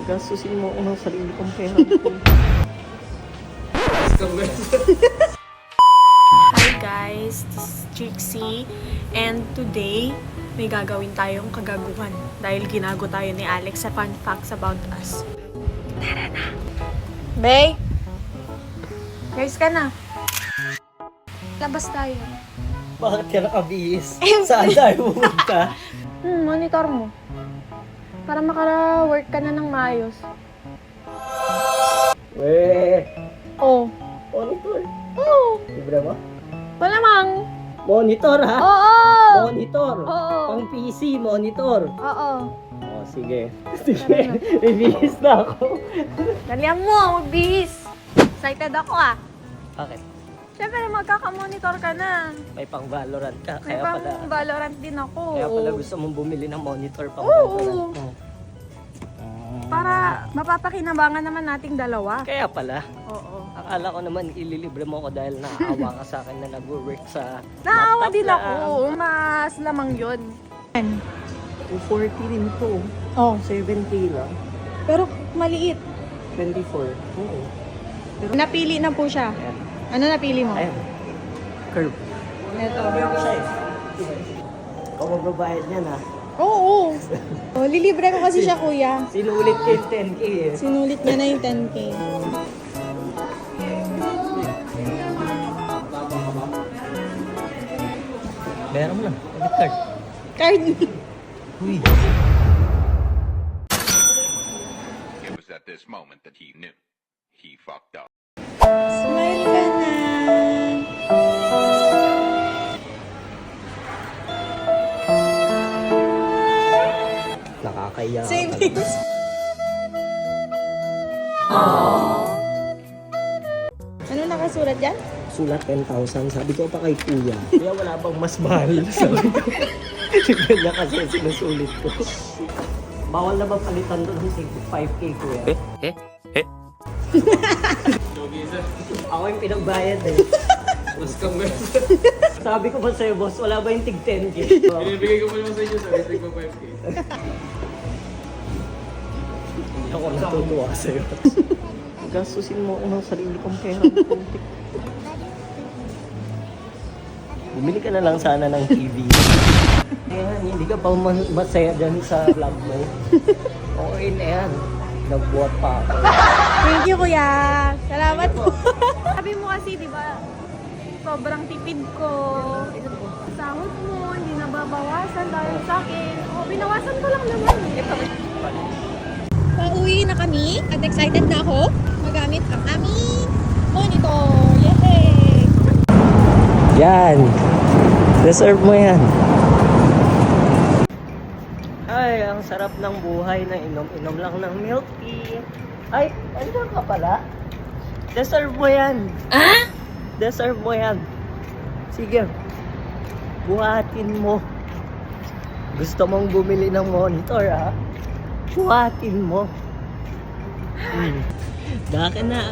Gastusin mo ako ng sarili kong pera. Hi guys, this is Trixie and today may gagawin tayong kagaguhan dahil ginago tayo ni Alex sa fun facts about us. Tara na! Bay! Guys ka na! Labas tayo. Bakit ka nakabihis? Saan tayo pumunta? Monitor mo. Para maka-work ka na ng maayos. Weh! Oh. Monitor. Oh. Libre mo? Malamang. Monitor ha? Oo. Monitor. Oo. Pang PC, monitor. Oo. Oh, sige. Sige. Bibihis na ako. Dalihan mo, magbihis. Excited ako ah. Bakit? Siyempre, magkaka-monitor ka na. May pang Valorant ka. May Kaya pang pala. Valorant din ako. Kaya pala gusto mong bumili ng monitor pang Oo. Valorant. Oh. Para mapapakinabangan naman nating dalawa. Kaya pala. Oo. Akala ko naman ililibre mo ako dahil naaawa ka sa akin na nag-work sa Naawa laptop din lang. ako. Mas lamang yun. 240 rin to. Oh. 7K lang. Pero maliit. 24. Oo. Napili na po siya. Ayan. Ano napili mo? Ayan. Curve. Ito. Curve siya eh. Ikaw magbabayad niyan ha. Oo. Oh, lilibre ko kasi siya, kuya. Sinulit ko yung 10K eh. Sinulit niya na yung 10K. Bayaran mo na. Debit card. Card. Uy. It was at this moment that he knew. He fucked up. Smile ka na. Nakakaya ka Savings. Ano nakasulat dyan? Sulat 10,000. Sabi ko pa kay kuya. Kuya, wala bang mas mahal? Sabi ko. Ganyan kasi sinusulit ko. Bawal na ba palitan doon ng 5K kuya? Ako yung pinagbayad eh. Mas kami. Sabi ko ba sa'yo, boss, wala ba yung tig 10K? Binibigay ko pa naman sa inyo, sabi ko 5K. Hindi ako natutuwa sa'yo. Gastusin mo ako ng sarili kong pera. Bumili ka na lang sana ng TV. Ayan, hindi ka pa masaya dyan sa vlog mo. Okay na yan. Nagbuhat pa ako. Thank you, kuya. Salamat po. Sabi mo kasi, di ba, sobrang tipid ko. Sahod mo, hindi nababawasan dahil sa akin. O, binawasan ko lang naman. Pauwi na kami at excited na ako magamit ang aming monitor. Yay! Yan. Deserve mo yan. Ay, ang sarap ng buhay na inom-inom lang ng milk tea. Ay, andyan ka pala. Deserve mo yan. Ah? Deserve mo yan. Sige. Buhatin mo. Gusto mong bumili ng monitor, ha? Buhatin mo. Akin na.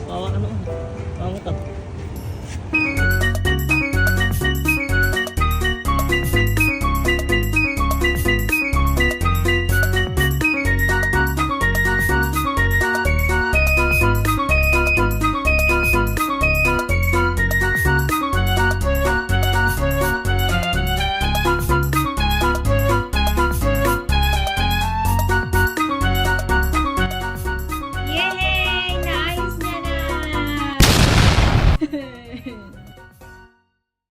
Bawa ka naman. Bawa mo to.